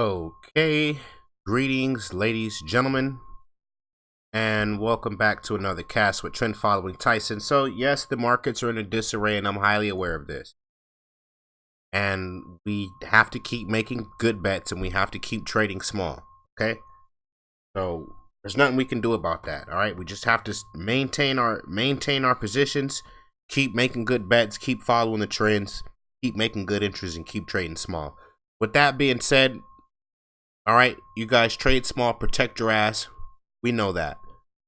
Okay, greetings, ladies, gentlemen, and welcome back to another cast with Trend Following Tyson. So, yes, the markets are in a disarray, and I'm highly aware of this. And we have to keep making good bets, and we have to keep trading small. Okay, so there's nothing we can do about that. All right, we just have to maintain our positions, keep making good bets, keep following the trends, keep making good entries, and keep trading small. With that being said, all right, you guys trade small, protect your ass. We know that.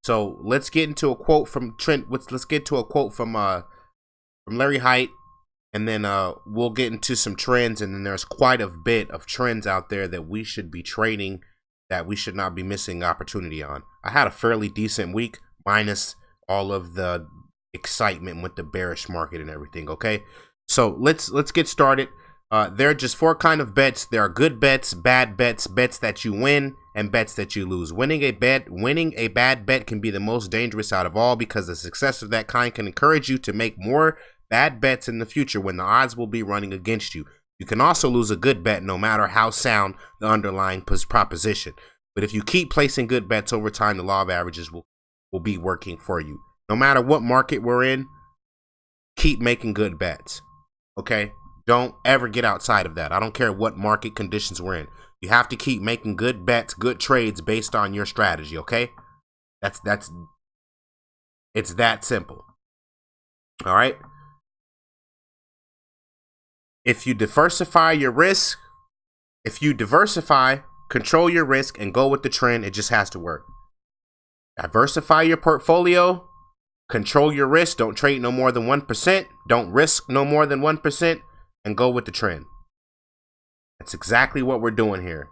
So let's get into a quote from Trent. Let's get to a quote from Larry HLIT, and then we'll get into some trends. And then there's quite a bit of trends out there that we should be trading, that we should not be missing opportunity on. I had a fairly decent week, minus all of the excitement with the bearish market and everything. Okay, so let's get started. There are just four kind of bets. There are good bets, bad bets, bets that you win, and bets that you lose. Winning a bad bet can be the most dangerous out of all, because the success of that kind can encourage you to make more bad bets in the future when the odds will be running against you. You can also lose a good bet no matter how sound the underlying proposition. But if you keep placing good bets over time, the law of averages will be working for you. No matter what market we're in, keep making good bets. Okay? Don't ever get outside of that. I don't care what market conditions we're in. You have to keep making good bets, good trades based on your strategy, okay? It's that simple. All right? If you diversify your risk, control your risk and go with the trend, it just has to work. Diversify your portfolio, control your risk, don't trade no more than 1%, don't risk no more than 1%. And go with the trend. That's exactly what we're doing here.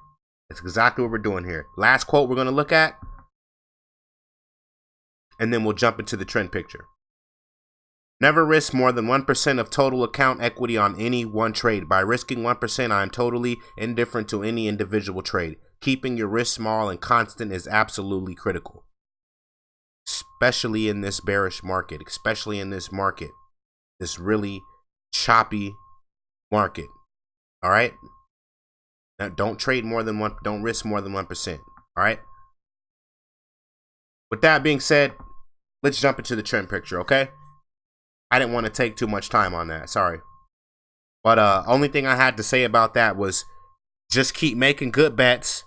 Last quote we're going to look at, and then we'll jump into the trend picture. Never risk more than 1% of total account equity on any one trade. By risking 1%, I am totally indifferent to any individual trade. Keeping your risk small and constant is absolutely critical, especially in this bearish market, this really choppy market. All right, now don't trade more than one, don't risk more than 1%. All right, with that being said, let's jump into the trend picture. Okay, I didn't want to take too much time on that, sorry, but only thing I had to say about that was just keep making good bets,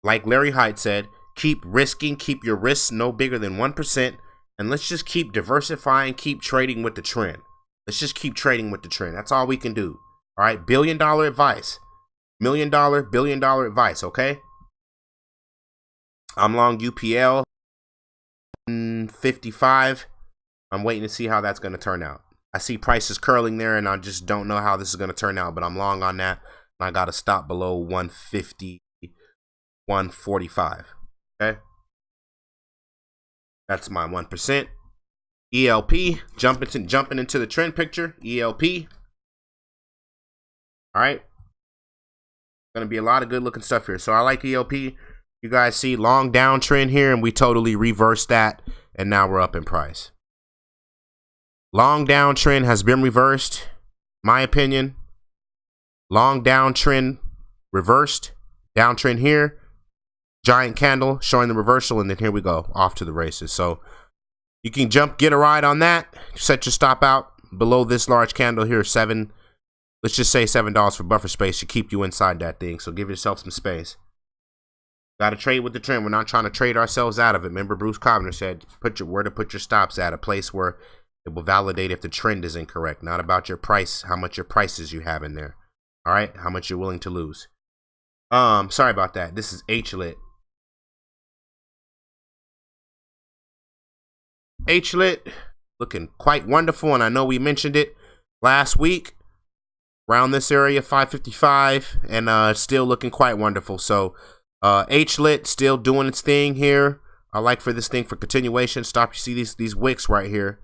like Larry HLIT said. Keep risking, keep your risks no bigger than 1%, and let's just keep diversifying, keep trading with the trend. That's all we can do. All right, billion-dollar advice, billion-dollar advice. Okay, I'm long UPL 55. I'm waiting to see how that's going to turn out. I see prices curling there, and I just don't know how this is going to turn out, but I'm long on that, and I got to stop below 150, 145. Okay, that's my 1%. ELP, jumping into the trend picture. ELP. All right, gonna be a lot of good looking stuff here. So I like ELP. You guys see long downtrend here, and we totally reversed that, and now we're up in price. Long downtrend has been reversed, my opinion. Long downtrend reversed, downtrend here, giant candle showing the reversal, and then here we go, off to the races. So you can get a ride on that. Set your stop out below this large candle here, let's just say $7 for buffer space to keep you inside that thing. So give yourself some space. Got to trade with the trend. We're not trying to trade ourselves out of it. Remember, Bruce Kovner said, where to put your stops at, a place where it will validate if the trend is incorrect. Not about your price, how much your prices you have in there. All right, how much you're willing to lose. Sorry about that. This is HLIT. HLIT looking quite wonderful, and I know we mentioned it last week. Around this area, 555, and still looking quite wonderful. So HLIT still doing its thing here. I like for this thing for continuation. Stop. You see these wicks right here.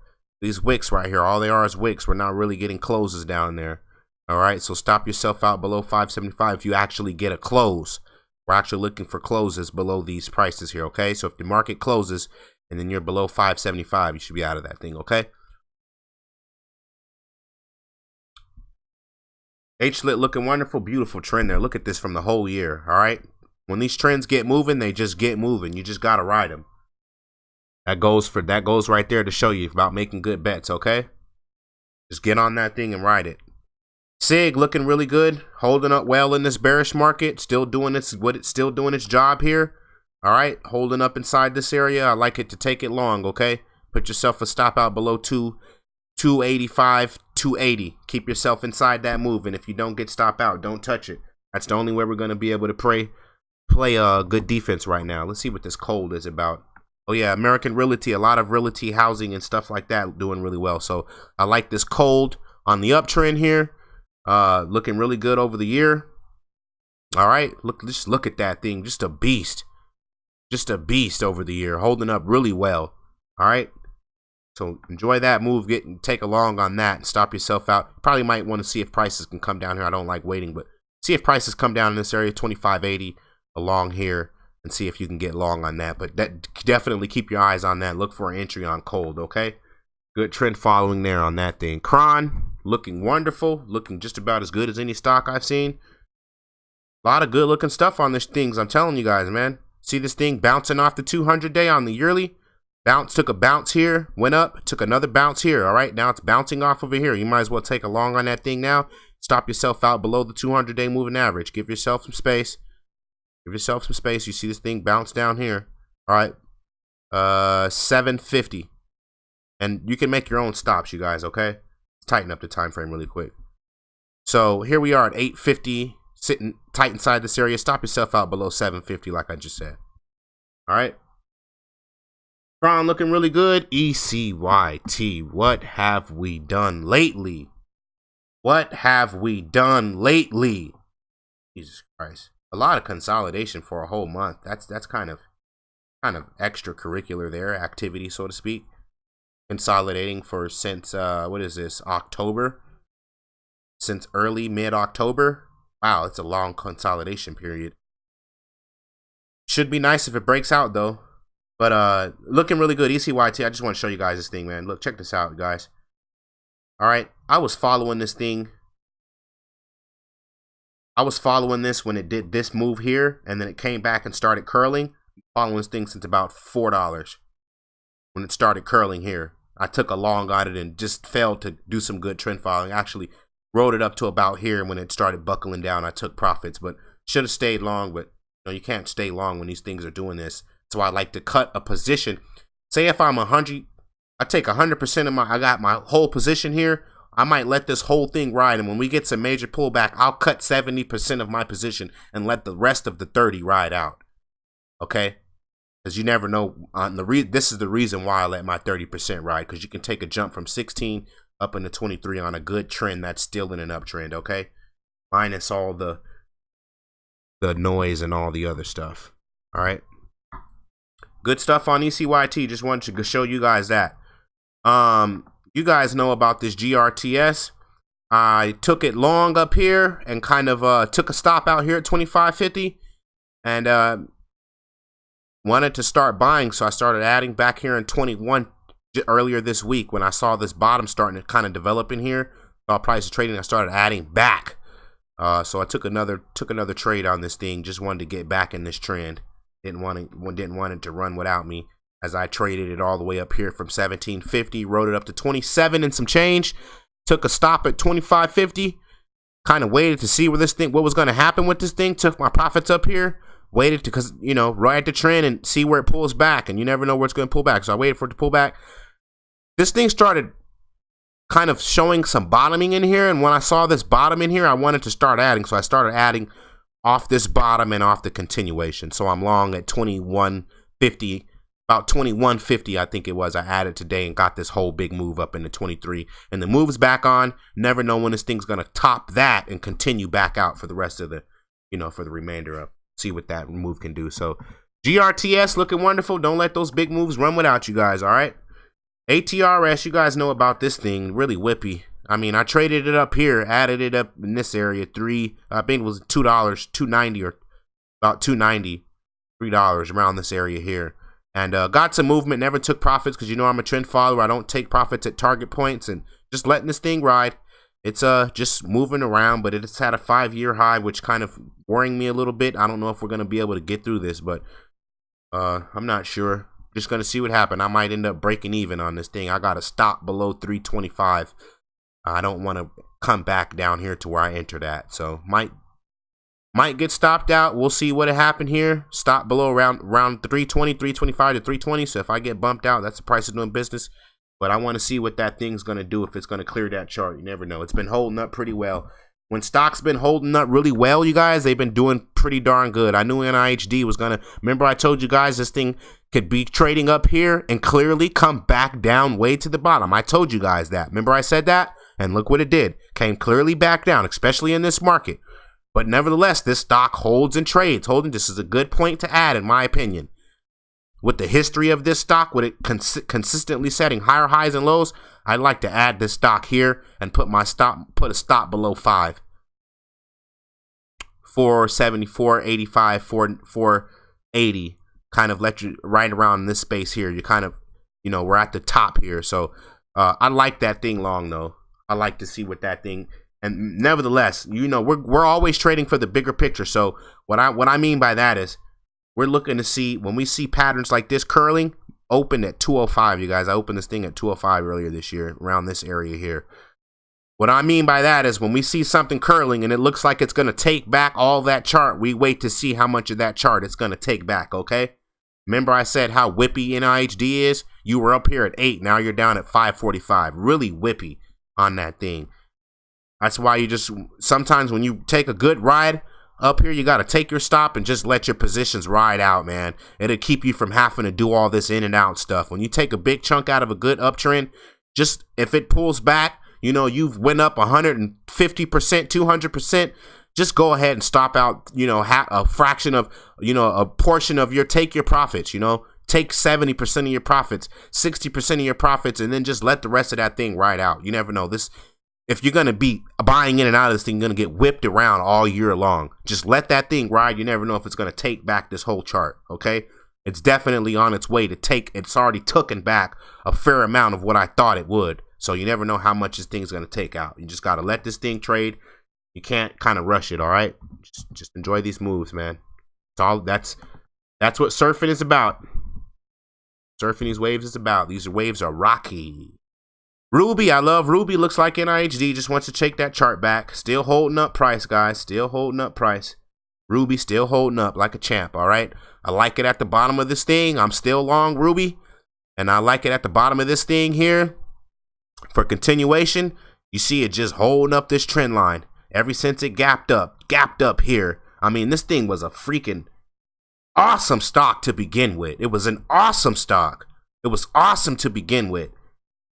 All they are is wicks. We're not really getting closes down there. All right, so stop yourself out below 575 if you actually get a close. We're actually looking for closes below these prices here. Okay, so if the market closes and then you're below 575, you should be out of that thing. Okay. HLIT looking wonderful, beautiful trend there. Look at this from the whole year, all right? When these trends get moving, they just get moving. You just got to ride them. That goes right there to show you about making good bets, okay? Just get on that thing and ride it. SIG looking really good, holding up well in this bearish market, still doing its job here. All right, holding up inside this area. I like it to take it long, okay? Put yourself a stop out below 285, 280. Keep yourself inside that move, and if you don't get stop out, don't touch it. That's the only way we're going to be able to play good defense right now. Let's see what this cold is about. Oh yeah, American Realty, a lot of realty housing and stuff like that doing really well. So I like this cold on the uptrend here. Looking really good over the year. All right, just look at that thing. Just a beast. Just a beast over the year, holding up really well. All right. So enjoy that move. Take a long on that and stop yourself out. Probably might want to see if prices can come down here. I don't like waiting, but see if prices come down in this area, 25.80 along here, and see if you can get long on that. But that definitely keep your eyes on that. Look for an entry on cold, okay? Good trend following there on that thing. CRON looking wonderful, looking just about as good as any stock I've seen. A lot of good looking stuff on these things. I'm telling you guys, man. See this thing bouncing off the 200-day on the yearly? Took a bounce here, went up, took another bounce here. All right, now it's bouncing off over here. You might as well take a long on that thing now. Stop yourself out below the 200-day moving average. Give yourself some space. Give yourself some space. You see this thing bounce down here. All right, 750. And you can make your own stops, you guys, okay? Tighten up the time frame really quick. So here we are at 850, sitting tight inside this area. Stop yourself out below 750 like I just said. All right. CRON looking really good. ECYT, what have we done lately? What have we done lately? Jesus Christ. A lot of consolidation for a whole month. That's kind of extracurricular there, activity, so to speak. Consolidating for since what is this, October? Since early mid-October. Wow, it's a long consolidation period. Should be nice if it breaks out though. But looking really good. ECYT, I just want to show you guys this thing, man. Look, check this out, guys. All right, I was following this thing. I was following this when it did this move here, and then it came back and started curling. Following this thing since about $4 when it started curling here. I took a long on it and just failed to do some good trend following. Actually rode it up to about here, and when it started buckling down, I took profits, but should have stayed long. But you know, you can't stay long when these things are doing this. So I like to cut a position. Say if I'm 100, I take 100% of I got my whole position here. I might let this whole thing ride, and when we get some major pullback, I'll cut 70% of my position and let the rest of the 30 ride out. Okay? Because you never know. This is the reason why I let my 30% ride, because you can take a jump from 16 up into 23 on a good trend that's still in an uptrend. Okay? Minus all the noise and all the other stuff. All right? Good stuff on ECYT. Just wanted to show you guys that. You guys know about this GRTS. I took it long up here and kind of took a stop out here at 25.50 and wanted to start buying. So I started adding back here in 21 earlier this week when I saw this bottom starting to kind of develop in here. Saw prices trading. I started adding back. So I took another trade on this thing. Just wanted to get back in this trend. Didn't want it to run without me, as I traded it all the way up here from 17.50, rode it up to 27 and some change, took a stop at 25.50, kind of waited to see what was going to happen with this thing, took my profits up here, waited to, because, you know, ride the trend and see where it pulls back, and you never know where it's going to pull back, so I waited for it to pull back. This thing started kind of showing some bottoming in here, and when I saw this bottom in here, I wanted to start adding, so I started adding off this bottom and off the continuation. So I'm long at 21.50, about 21.50 I think it was. I added today and got this whole big move up into 23, and the move is back on. Never know when this thing's gonna top that and continue back out for the rest of the, you know, for the remainder of, see what that move can do. So GRTS looking wonderful. Don't let those big moves run without you guys. All right, ATRS, you guys know about this thing, really whippy. I mean, I traded it up here, added it up in this area, I think it was $2, $2.90 or about $2.90, $3 around this area here. And got some movement, never took profits because, you know, I'm a trend follower. I don't take profits at target points, and just letting this thing ride. It's just moving around, but it's had a 5-year high, which kind of worrying me a little bit. I don't know if we're gonna be able to get through this, but I'm not sure. Just gonna see what happens. I might end up breaking even on this thing. I gotta stop below 325. I don't want to come back down here to where I entered at, so might get stopped out. We'll see what happened here. Stop below around 320, 325 to 320. So if I get bumped out, that's the price of doing business. But I want to see what that thing's going to do, if it's going to clear that chart. You never know. It's been holding up pretty well. When stock's been holding up really well, you guys, they've been doing pretty darn good. I knew NIHD was going to, remember I told you guys this thing could be trading up here and clearly come back down way to the bottom. I told you guys that. Remember I said that? And look what it did. Came clearly back down, especially in this market. But nevertheless, this stock holds and trades. This is a good point to add, in my opinion. With the history of this stock, with it consistently setting higher highs and lows, I'd like to add this stock here and put a stop below 5. 470, 485, 480. Kind of let you right around this space here. You kind of, we're at the top here. So I like that thing long though. I like to see what that thing. And nevertheless, we're always trading for the bigger picture. So what I mean by that is, we're looking to see, when we see patterns like this curling, open at 205, you guys. I opened this thing at 205 earlier this year, around this area here. What I mean by that is, when we see something curling and it looks like it's going to take back all that chart, we wait to see how much of that chart it's going to take back, okay? Remember I said how whippy NIHD is? You were up here at 8, now you're down at 545. Really whippy on that thing. That's why you just, sometimes when you take a good ride up here, you got to take your stop and just let your positions ride out, man. It'll keep you from having to do all this in and out stuff. When you take a big chunk out of a good uptrend, just if it pulls back, you've went up 150%, 200%, just go ahead and stop out, a fraction of, a portion of take your profits, take 70% of your profits, 60% of your profits, and then just let the rest of that thing ride out. You never know. If you're going to be buying in and out of this thing, you're going to get whipped around all year long. Just let that thing ride. You never know if it's going to take back this whole chart, okay? It's definitely on its way to it's already taken back a fair amount of what I thought it would. So you never know how much this thing's going to take out. You just got to let this thing trade. You can't kind of rush it, all right? Just enjoy these moves, man. That's what surfing is about. Surfing these waves is about. These waves are rocky. RUBI, I love RUBI. Looks like NIHD just wants to take that chart back. Still holding up price, guys. Still holding up price. RUBI still holding up like a champ, all right? I like it at the bottom of this thing. I'm still long RUBI. And I like it at the bottom of this thing here. For continuation, you see it just holding up this trend line. Ever since it gapped up here. I mean, this thing was a freaking awesome stock to begin with. It was an awesome stock. It was awesome to begin with.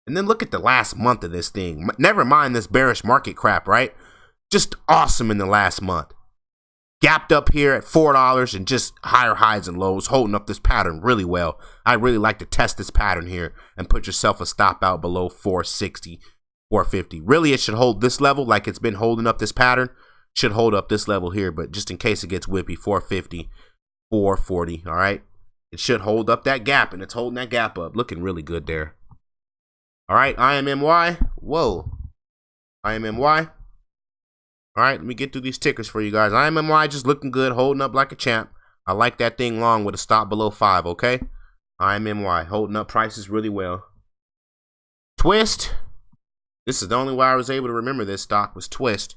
And then look at the last month of this thing. Never mind this bearish market crap, right? Just awesome in the last month. Gapped up here at $4 and just higher highs and lows, holding up this pattern really well. I really like to test this pattern here and put yourself a stop out below 460, 450. Really, it should hold this level like it's been holding up this pattern. Should hold up this level here, but just in case it gets whippy, 450, 440, all right? It should hold up that gap, and it's holding that gap up. Looking really good there. All right, IMMY. Whoa. IMMY. All right, let me get through these tickers for you guys. IMMY just looking good, holding up like a champ. I like that thing long with a stop below 5, okay? IMMY, holding up prices really well. TWST. This is the only way I was able to remember this stock was TWST.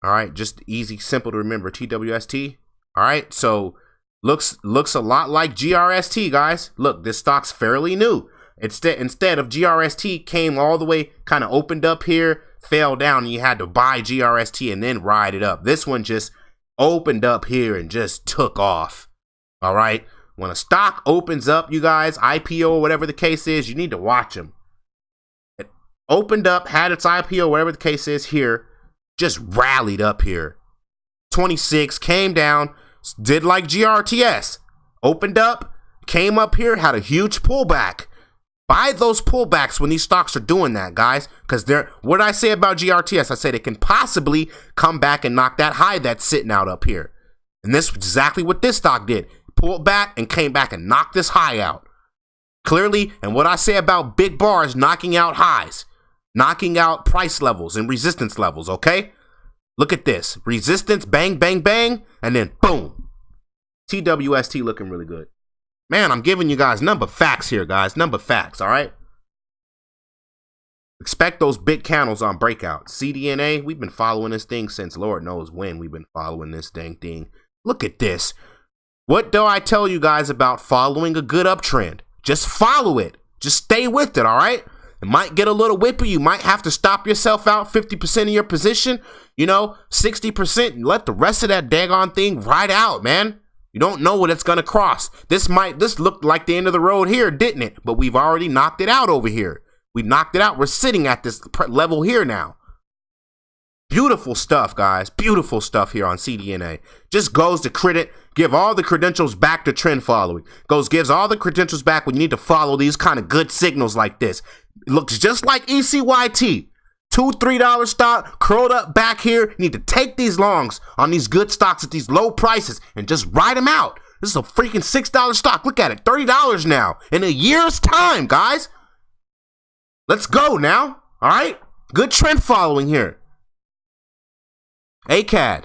All right, just easy, simple to remember. TWST. All right, so looks a lot like GRST, guys. Look, this stock's fairly new. Instead of GRST came all the way, kind of opened up here, fell down, and you had to buy GRST and then ride it up. This one just opened up here and just took off. All right. When a stock opens up, you guys, IPO, whatever the case is, you need to watch them. It opened up, had its IPO, whatever the case is here, just rallied up here. 26, came down, did like GRTS, opened up, came up here, had a huge pullback. Buy those pullbacks when these stocks are doing that, guys, because what I say about GRTS, I said it can possibly come back and knock that high that's sitting out up here. And this is exactly what this stock did. Pulled back and came back and knocked this high out. Clearly, and what I say about big bars knocking out highs. knocking out price levels and resistance levels, okay? Look at this. Resistance, bang, bang, bang, and then boom. TWST looking really good. Man, I'm giving you guys number facts here, guys. Number facts, all right? Expect those big candles on breakout. CDNA, we've been following this thing since Lord knows when we've been following this dang thing. Look at this. What do I tell you guys about following a good uptrend? Just follow it. Just stay with it, all right? It might get a little whippy. You might have to stop yourself out 50% of your position. You know, 60%. Let the rest of that daggone thing ride out, man. You don't know what it's going to cross. This looked like the end of the road here, didn't it? But we've already knocked it out over here. We knocked it out. We're sitting at this level here now. Beautiful stuff, guys. Beautiful stuff here on CDNA. Just goes to credit, give all the credentials back to trend following. Gives all the credentials back when you need to follow these kind of good signals like this. It looks just like ECYT. $2, $3 stock, curled up back here. You need to take these longs on these good stocks at these low prices and just ride them out. This is a freaking $6 stock. Look at it, $30 now in a year's time, guys. Let's go now, all right? Good trend following here. ACAD.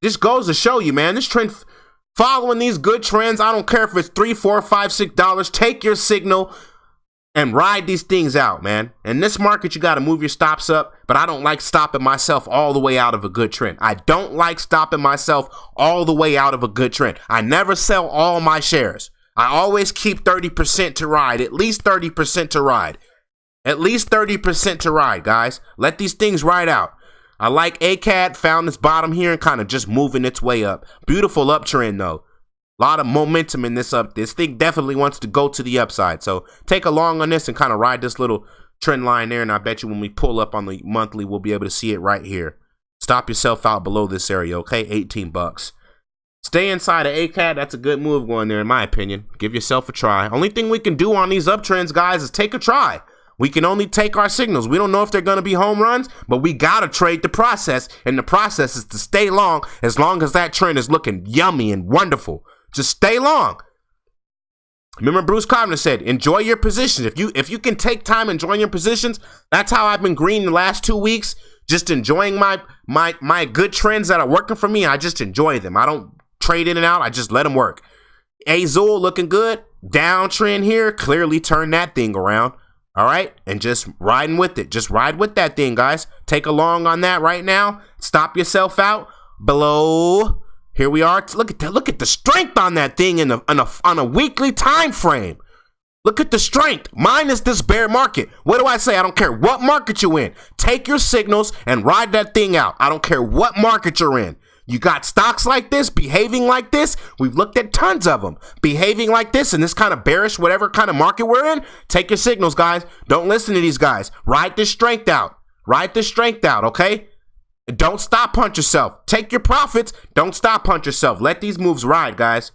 This goes to show you, man, this trend following these good trends, I don't care if it's $3, $4, $5, $6, take your signal and ride these things out, man. In this market, you got to move your stops up, but I don't like stopping myself all the way out of a good trend. I don't like stopping myself all the way out of a good trend. I never sell all my shares. I always keep 30% to ride, at least 30% to ride. At least 30% to ride, guys. Let these things ride out. I like ACAD, found its bottom here and kind of just moving its way up. Beautiful uptrend, though. A lot of momentum in this up. This thing definitely wants to go to the upside. So take a long on this and kind of ride this little trend line there. And I bet you when we pull up on the monthly, we'll be able to see it right here. Stop yourself out below this area, okay? 18 bucks. Stay inside of ACAD. That's a good move going there, in my opinion. Give yourself a try. Only thing we can do on these uptrends, guys, is take a try. We can only take our signals. We don't know if they're going to be home runs, but we got to trade the process. And the process is to stay long as that trend is looking yummy and wonderful. Just stay long. Remember Bruce Carpenter said, enjoy your positions. If you can take time enjoying your positions, that's how I've been green the last 2 weeks. Just enjoying my good trends that are working for me. I just enjoy them. I don't trade in and out. I just let them work. AZUL looking good. Downtrend here. Clearly turn that thing around. All right, and just riding with it. Just ride with that thing, guys. Take a long on that right now. Stop yourself out below. Here we are. Look at that. Look at the strength on that thing on a weekly time frame. Look at the strength. Minus this bear market. What do I say? I don't care what market you're in. Take your signals and ride that thing out. I don't care what market you're in. You got stocks like this, behaving like this. We've looked at tons of them. Behaving like this in this kind of bearish, whatever kind of market we're in. Take your signals, guys. Don't listen to these guys. Ride this strength out. Ride this strength out, okay? Don't stop punch yourself. Take your profits. Don't stop punch yourself. Let these moves ride, guys.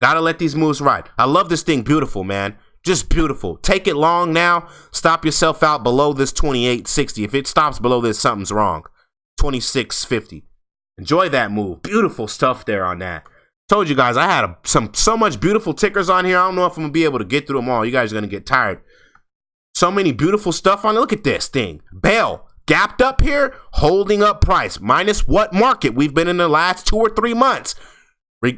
Gotta let these moves ride. I love this thing. Beautiful, man. Just beautiful. Take it long now. Stop yourself out below this 28.60. If it stops below this, something's wrong. 26.50. Enjoy that move. Beautiful stuff there on that. Told you guys I had so much beautiful tickers on here. I don't know if I'm gonna be able to get through them all. You guys are gonna get tired. So many beautiful stuff on it. Look at this thing. Bell gapped up here, holding up price. Minus what market we've been in the last 2 or 3 months.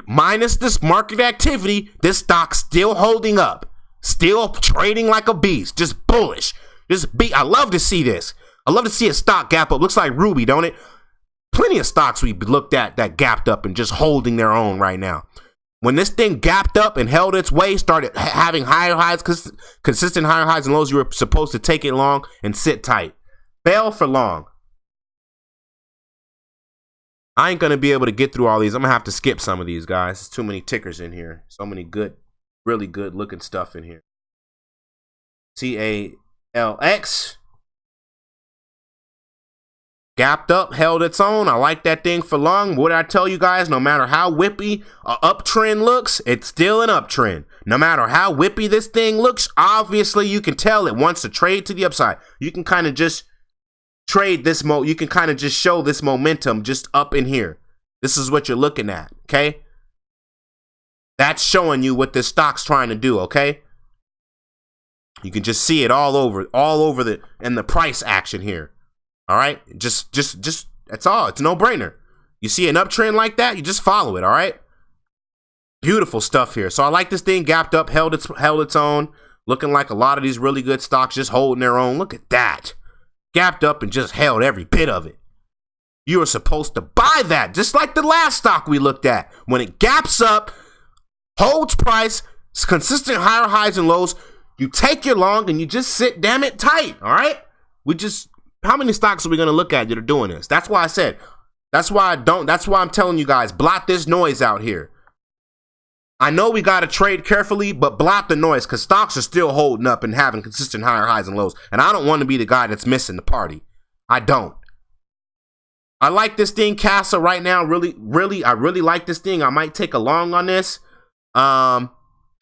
Minus this market activity, this stock still holding up. Still trading like a beast. Just bullish. I love to see this. I love to see a stock gap up. Looks like RUBI, don't it? Plenty of stocks we looked at that gapped up and just holding their own right now. When this thing gapped up and held its way, started having higher highs, consistent higher highs and lows, you were supposed to take it long and sit tight. Bail for long. I ain't going to be able to get through all these. I'm going to have to skip some of these, guys. There's too many tickers in here. So many good, really good looking stuff in here. CALX. Gapped up, held its own. I like that thing for long. What did I tell you guys? No matter how whippy an uptrend looks, it's still an uptrend. No matter how whippy this thing looks, obviously you can tell it wants to trade to the upside. You can kind of just trade this you can kind of just show this momentum just up in here. This is what you're looking at, okay? That's showing you what this stock's trying to do, okay? You can just see it all over the price action here. All right, just that's all. It's no brainer. You see an uptrend like that, you just follow it. All right, beautiful stuff here. So I like this thing. Gapped up, held its own, looking like a lot of these really good stocks just holding their own. Look at that, gapped up and just held every bit of it. You are supposed to buy that, just like the last stock we looked at. When it gaps up, holds price, consistent higher highs and lows, you take your long and you just sit damn it tight. All right, how many stocks are we going to look at that are doing this? That's why I said, that's why I'm telling you guys, blot this noise out here. I know we got to trade carefully, but blot the noise, because stocks are still holding up and having consistent higher highs and lows. And I don't want to be the guy that's missing the party. I don't. I like this thing, CASA, right now. I really like this thing. I might take a long on this. I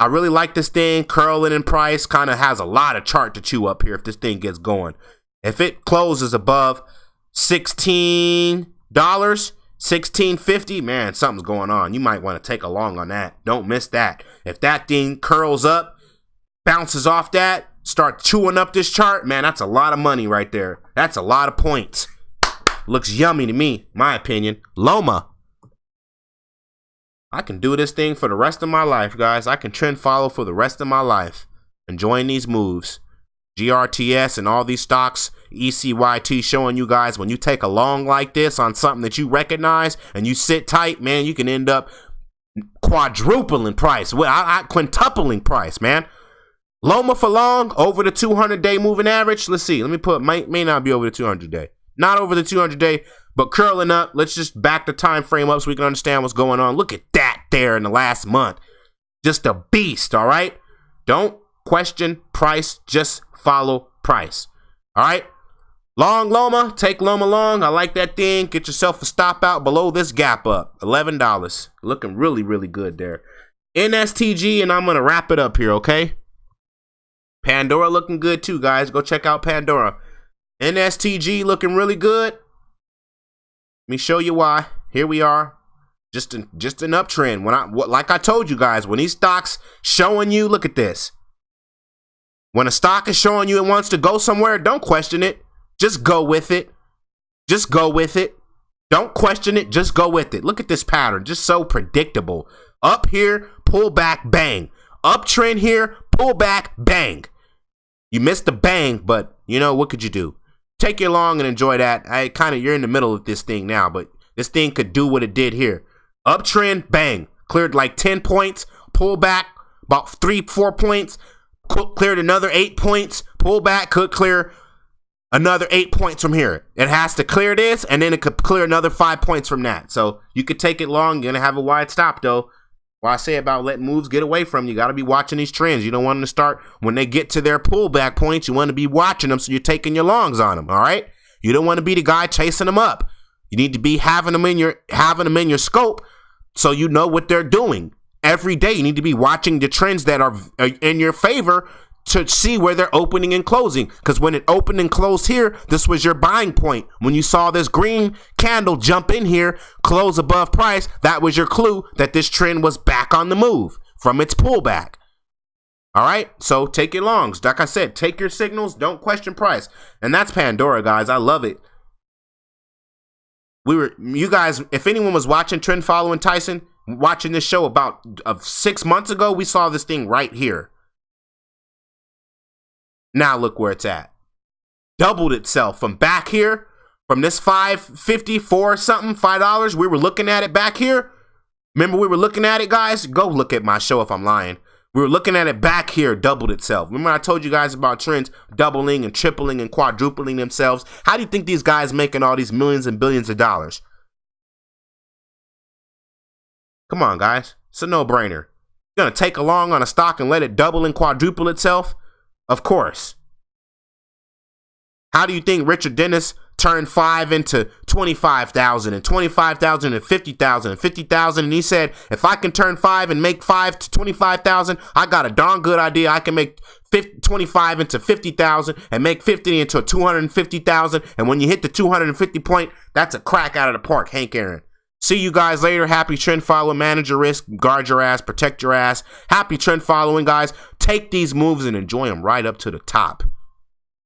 really like this thing. Curling in price, kind of has a lot of chart to chew up here if this thing gets going. If it closes above $16, $16.50, man, something's going on. You might want to take a long on that. Don't miss that. If that thing curls up, bounces off that, start chewing up this chart, man, that's a lot of money right there. That's a lot of points. Looks yummy to me, my opinion. LOMA. I can do this thing for the rest of my life, guys. I can trend follow for the rest of my life. Enjoying these moves. GRTS and all these stocks, ECYT, showing you guys when you take a long like this on something that you recognize and you sit tight, man, you can end up quadrupling price, quintupling price, man. LOMA for long, over the 200-day moving average. Let's see. Let me put, may not be over the 200-day. Not over the 200-day, but curling up. Let's just back the time frame up so we can understand what's going on. Look at that there in the last month. Just a beast, all right? Don't question price, just follow price. All right? Long LOMA, take LOMA long. I like that thing. Get yourself a stop out below this gap up. $11. Looking really, really good there. NSTG, and I'm going to wrap it up here, okay? Pandora looking good too, guys. Go check out Pandora. NSTG looking really good. Let me show you why. Here we are. Just an uptrend. Like I told you guys, when these stocks showing you, look at this. When a stock is showing you it wants to go somewhere, don't question it. Just go with it. Just go with it. Don't question it. Just go with it. Look at this pattern. Just so predictable. Up here, pull back, bang. Uptrend here, pull back, bang. You missed the bang, but you know, what could you do? Take your long and enjoy that. You're in the middle of this thing now, but this thing could do what it did here. Uptrend, bang. Cleared like 10 points. Pull back about 3-4 points. Cleared another 8 points. Pull back, could clear another 8 points from here. It has to clear this, and then it could clear another 5 points from that. So you could take it long. You're going to have a wide stop, though. What I say about letting moves get away from you, got to be watching these trends. You don't want them to start when they get to their pullback points. You want to be watching them, so you're taking your longs on them. All right. You don't want to be the guy chasing them up. You need to be having them in your scope, so you know what they're doing every day. You need to be watching the trends that are in your favor to see where they're opening and closing. Because when it opened and closed here, this was your buying point. When you saw this green candle jump in here, close above price, that was your clue that this trend was back on the move from its pullback. All right, so take your longs. Like I said, take your signals. Don't question price. And that's Pandora, guys. I love it. You guys, if anyone was watching Trend Following Tyson, watching this show about 6 months ago, we saw this thing right here. Now look where it's at. Doubled itself from back here, from this $5.54 something, $5. We were looking at it back here. Remember we were looking at it, guys? Go look at my show if I'm lying. We were looking at it back here, doubled itself. Remember I told you guys about trends doubling and tripling and quadrupling themselves? How do you think these guys making all these millions and billions of dollars? Come on, guys. It's a no-brainer. You're going to take along on a stock and let it double and quadruple itself? Of course. How do you think Richard Dennis turned 5 into 25,000 and 25,000 and 50,000 and 50,000? And he said, if I can turn 5 and make 5 to 25,000, I got a darn good idea. I can make 25 into 50,000 and make 50 into 250,000. And when you hit the 250 point, that's a crack out of the park, Hank Aaron. See you guys later. Happy trend following. Manage your risk. Guard your ass. Protect your ass. Happy trend following, guys. Take these moves and enjoy them right up to the top.